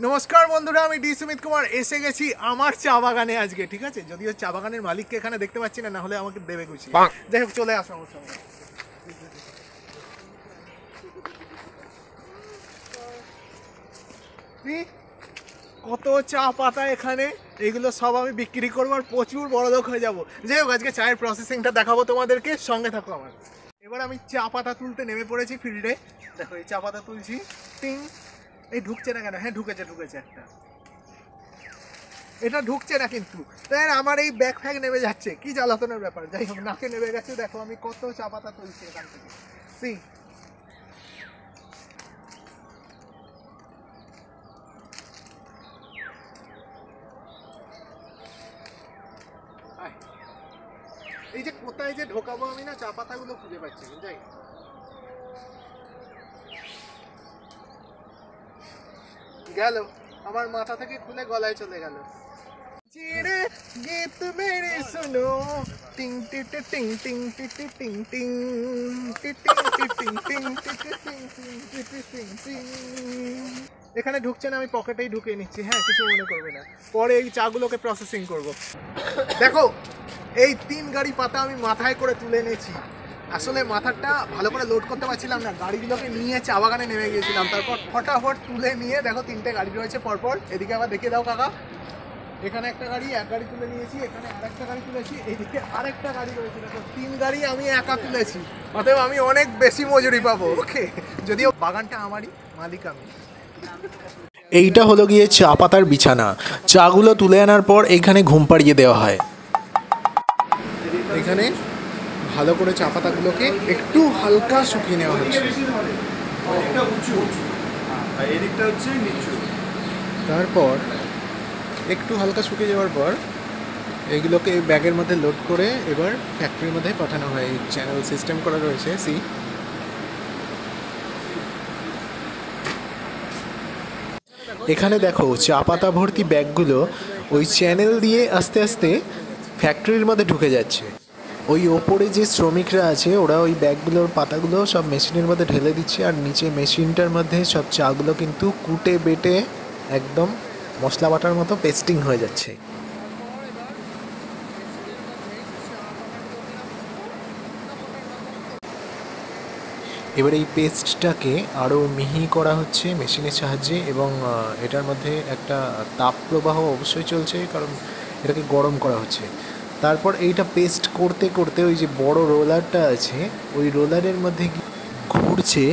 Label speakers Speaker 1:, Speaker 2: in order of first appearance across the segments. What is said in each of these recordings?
Speaker 1: নমস্কার বন্ধুরা, আমি ডি সুমিত কুমার এসে গেছি আমার চা বাগানে আজকে। ঠিক আছে, যদিও চা বাগানের মালিককে এখানে দেখতে পাচ্ছি না, হলে আমাকে দেবে খুশি। যাই হোক, চলে আসো আমার সঙ্গে। কত চা পাতা এখানে, এগুলো সব আমি বিক্রি করবো আর প্রচুর বড়লোক হয়ে যাবো। যাই হোক, আজকে চায়ের প্রসেসিংটা দেখাবো তোমাদেরকে, সঙ্গে থাকো আমার। এবার আমি চা পাতা তুলতে নেমে পড়েছি ফিল্ডে। দেখো, এই চা পাতা তুলছি। টিং, এই ঢুকছে না কেন? হ্যাঁ, ঢুকেছে একটা। এটা ঢুকছে না কিন্তু, তাই আমার এই ব্যাগ ফ্যাগ নেমে যাচ্ছে, কি জ্বালাতনের ব্যাপার। যাই হোক, নাকে নেমে গেছে। দেখো আমি কত চা পাতা তুলছি এখান থেকে। সি এই যে কোথায় যে ঢোকাবো আমি না, চা পাতাগুলো খুঁজে পাচ্ছি। যাই, গেল আমার মাথা থেকে খুলে গলায় চলে গেল। চিড়ে গীত মেরে শুনো, টিং টিং টিং টিং টিং টিং টিং টিং টিং টিং টিং টিং। এখানে ঢুকছে না, আমি পকেটেই ঢুকিয়ে নিচ্ছি। হ্যাঁ, কিছু মনে করবে না, পরে এই চাগুলোকে প্রসেসিং করব। দেখো, এই 3 গাড়ি পাতা আমি মাথায় করে তুলে এনেছি। আসলে মাথাটা ভালো করে লোড করতে পারছিলাম না, গাড়িগুলোকে নিয়ে চা বাগানে নেমে গিয়েছিলাম। তারপর ফটাফট তুলে নিয়ে, দেখো 3টে গাড়ি রয়েছে পরপর। এদিকে আবার দেখিয়ে দাও কাকা, এখানে একটা গাড়ি, এক গাড়ি তুলে নিয়েছি, এখানে আরেকটা গাড়ি তুলেছি, এইদিকে আরেকটা গাড়ি রয়েছে। দেখো, 3 গাড়ি আমি একা তুলেছি। অতএব আমি অনেক বেশি মজুরি পাবো। ওকে, যদিও বাগানটা আমারই, মালিক আমি।
Speaker 2: এইটা হলো গিয়ে চা পাতার বিছানা। চাগুলো তুলে আনার পর এইখানে ঘুম পাড়িয়ে দেওয়া হয়।
Speaker 1: এখানে ভালো করে চা পাতাগুলোকে একটু হালকা শুকিয়ে নেওয়া হচ্ছে। তারপর একটু হালকা শুকিয়ে যাওয়ার পর এইগুলোকে এই ব্যাগের মধ্যে লোড করে এবার ফ্যাক্টরির মধ্যে পাঠানো হয়। এই চ্যানেল সিস্টেম করা রয়েছে। সি,
Speaker 2: এখানে দেখো চা পাতা ভর্তি ব্যাগগুলো ওই চ্যানেল দিয়ে আস্তে আস্তে ফ্যাক্টরির মধ্যে ঢুকে যাচ্ছে। ওই ওপরে যে শ্রমিকরা আছে, ওরা ওই ব্যাগগুলোর পাতাগুলো সব মেশিনের মধ্যে ঢেলে দিচ্ছে, আর নিচে মেশিনটার মধ্যে সব চাগুলো কিন্তু কুটে বেটে একদম মশলা বাটার মতো পেস্টিং হয়ে যাচ্ছে। এবার এই পেস্টটাকে আরও মিহি করা হচ্ছে মেশিনের সাহায্যে, এবং এটার মধ্যে একটা তাপ প্রবাহ অবশ্যই চলছে, কারণ এটাকে গরম করা হচ্ছে। তারপর এইটা পেস্ট করতে করতে ওই যে বড় রোলারটা আছে, ওই রোলারের মধ্যে ঘুরছে,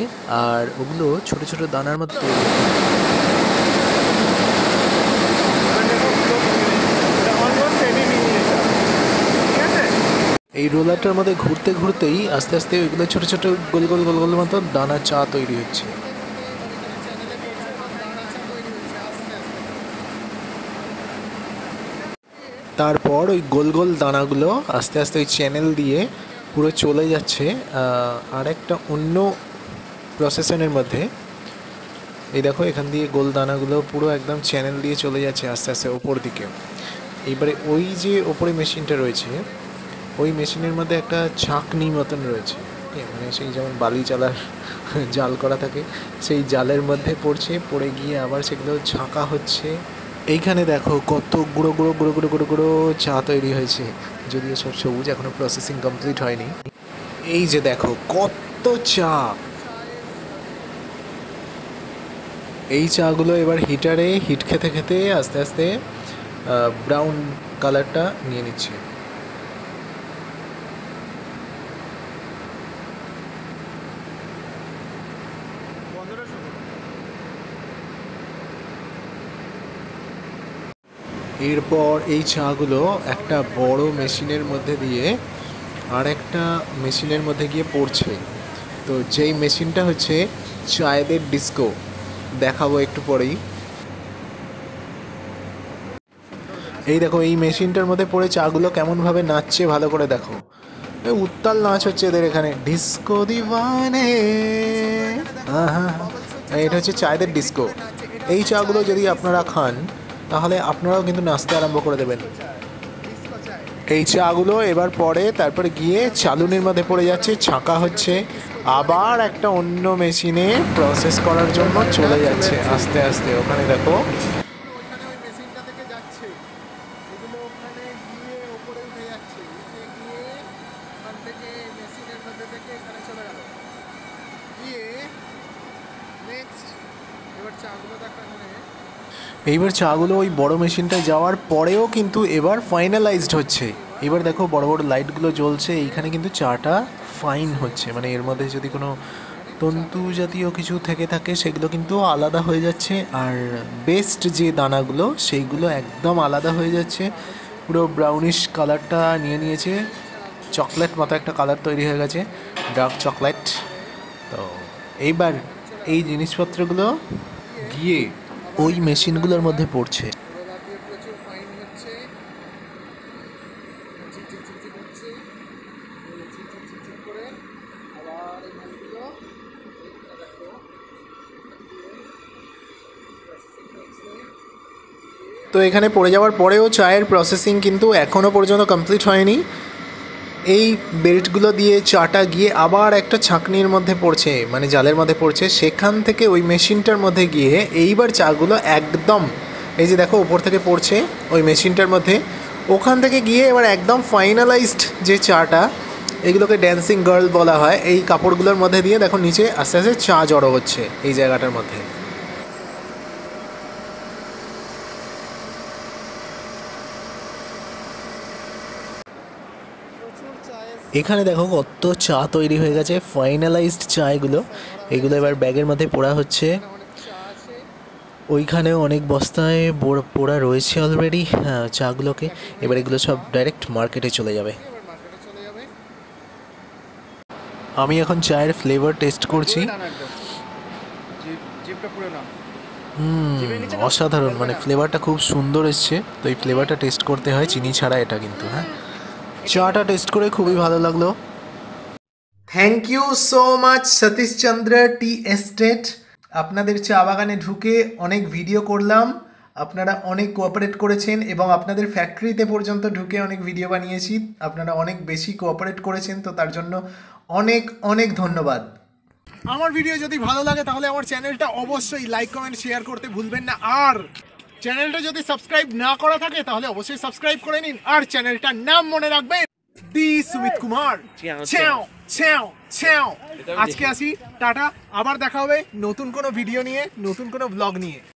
Speaker 2: আর ওগুলো ছোট ছোট দানার মতো এই রোলারটার মধ্যে ঘুরতে ঘুরতেই আস্তে আস্তে ওইগুলো ছোট ছোট গোল গোল গোল গোল মতো দানা চা তৈরি হচ্ছে। তারপর ওই গোল গোল দানাগুলো আস্তে আস্তে ওই চ্যানেল দিয়ে পুরো চলে যাচ্ছে আরেকটা অন্য প্রসেসনের মধ্যে। এই দেখো, এখান দিয়ে গোল দানাগুলো পুরো একদম চ্যানেল দিয়ে চলে যাচ্ছে আস্তে আস্তে ওপর দিকে। এবারে ওই যে ওপরে মেশিনটা রয়েছে, ওই মেশিনের মধ্যে একটা ছাঁকনি মতন রয়েছে, মানে সেই যেমন বালি চালার জাল করা থাকে, সেই জালের মধ্যে পড়ে গিয়ে আবার সেগুলো ছাঁকা হচ্ছে। এইখানে দেখো কত গুঁড়ো গুঁড়ো গুঁড়ো গুঁড়ো গুঁড়ো গুঁড়ো চা তৈরি হয়েছে, যদিও সব সবুজ, এখনো প্রসেসিং কমপ্লিট হয়নি। এই যে দেখো কত চা। এই চাগুলো এবার হিটারে হিট খেতে খেতে আস্তে আস্তে ব্রাউন কালারটা নিয়ে নিচ্ছে। এরপর এই চাগুলো একটা বড় মেশিনের মধ্যে দিয়ে আর একটা মেশিনের মধ্যে গিয়ে পড়ছে। তো যেই মেশিনটা হচ্ছে চায়েদের ডিস্কো, দেখাবো একটু পরেই। এই দেখো, এই মেশিনটার মধ্যে পড়ে চাগুলো কেমনভাবে নাচছে, ভালো করে দেখো। উত্তাল নাচ হচ্ছে এদের এখানে, ডিস্কো দিওয়ানে। এটা হচ্ছে চায়েদের ডিস্কো। এই চাগুলো যদি আপনারা খান, তাহলে আপনারাও কিন্তু নাচতে আরম্ভ করে দেবেন। এই চাগুলো এবার পরে তারপরে গিয়ে চালুনির মধ্যে পড়ে যাচ্ছে, ছাঁকা হচ্ছে, আবার একটা অন্য মেশিনে প্রসেস করার জন্য চলে যাচ্ছে আস্তে আস্তে। ওখানে দেখো
Speaker 1: ওখানে ওই মেশিনটা থেকে যাচ্ছে, এগুলো ওখানে গিয়ে ওপরে উঠে যাচ্ছে, উঠে গিয়ে ওখান থেকে মেশিনের মধ্যে থেকে এখানে চলে গেল, গিয়ে নেক্সট এবার চাগুলো দেখা এখানে।
Speaker 2: এইবার চাগুলো ওই বড় মেশিনটায় যাওয়ার পরেও কিন্তু এবার ফাইনালাইজড হচ্ছে। এবার দেখো বড় বড় লাইটগুলো জ্বলছে, এইখানে কিন্তু চাটা ফাইন হচ্ছে, মানে এর মধ্যে যদি কোনো তন্তু জাতীয় কিছু থেকে থাকে সেগুলো কিন্তু আলাদা হয়ে যাচ্ছে, আর বেস্ট যে দানাগুলো সেইগুলো একদম আলাদা হয়ে যাচ্ছে, পুরো ব্রাউনিশ কালারটা নিয়ে নিয়েছে, চকলেট মতো একটা কালার তৈরি হয়ে গেছে, ডার্ক চকলেট। তো এইবার এই জিনিসপত্রগুলো গিয়ে ওই মেশিনগুলোর মধ্যে পড়ছে।
Speaker 1: রোলার দিয়ে প্রচুর ফাইন হচ্ছে, ঝিকঝিক ঝিকঝিক হচ্ছে, এই ঝিকঝিক ঝিকঝিক করে আবার এই মালগুলো এইটা দেখো
Speaker 2: তো এখানে পড়ে যাওয়ার পরেও চায়ের প্রসেসিং কিন্তু এখনও পর্যন্ত কমপ্লিট হয়নি। এই বেল্টগুলো দিয়ে চাটা গিয়ে আবার একটা ছাঁকনির মধ্যে পড়ছে, মানে জালের মধ্যে পড়ছে, সেখান থেকে ওই মেশিনটার মধ্যে গিয়ে এইবার চাগুলো একদম এই যে দেখো ওপর থেকে পড়ছে ওই মেশিনটার মধ্যে, ওখান থেকে গিয়ে এবার একদম ফাইনালাইজড যে চাটা, এগুলোকে ড্যান্সিং গার্ল বলা হয়, এই কাপড়গুলোর মধ্যে দিয়ে দেখো নিচে আস্তে আস্তে চা জড়ো হচ্ছে এই জায়গাটার মধ্যে।
Speaker 1: প্রচুর চায়ের
Speaker 2: এখানে দেখো কত চা তৈরি হয়ে গেছে, ফাইনালাইজড চা এগুলো। এগুলো এবার ব্যাগের মধ্যে পোড়া হচ্ছে।
Speaker 1: অনেক চা আছে,
Speaker 2: ওইখানেও অনেক বস্তায় পোড়া রয়েছে অলরেডি চাগুলোকে। এবার এগুলো সব ডাইরেক্ট মার্কেটে চলে যাবে।
Speaker 1: এবার মার্কেটে চলে যাবে।
Speaker 2: আমি এখন চায়ের ফ্লেভার টেস্ট করছি।
Speaker 1: জিপটা পুরো না,
Speaker 2: অসাধারণ, মানে ফ্লেভারটা খুব সুন্দর এসছে। তো এই ফ্লেভারটা টেস্ট করতে হয় চিনি ছাড়া এটা কিন্তু। হ্যাঁ, চাটা টেস্ট করে খুবই ভালো লাগলো। Thank you so much Satish Chandra tea estate. আপনাদের চা বাগানে ঢুকে অনেক ভিডিও করলাম, আপনারা অনেক কোঅপারেট করেছেন, এবং আপনাদের ফ্যাক্টরিতে পর্যন্ত ঢুকে অনেক ভিডিও বানিয়েছি, আপনারা অনেক বেশি কোঅপারেট করেছেন, তো তার জন্য অনেক অনেক ধন্যবাদ।
Speaker 1: আমার ভিডিও যদি ভালো লাগে তাহলে আমার চ্যানেলটা অবশ্যই লাইক কমেন্ট শেয়ার করতে ভুলবেন না, আর চ্যানেলটা যদি সাবস্ক্রাইব না করা থাকে তাহলে অবশ্যই সাবস্ক্রাইব করে নিন, আর চ্যানেলটার নাম মনে রাখবেন, দি সুমিত কুমার। চ্যাও চ্যাও চ্যাও। আজকে আসি, টাটা, আবার দেখা হবে নতুন কোনো ভিডিও নিয়ে, নতুন কোনো ব্লগ নিয়ে।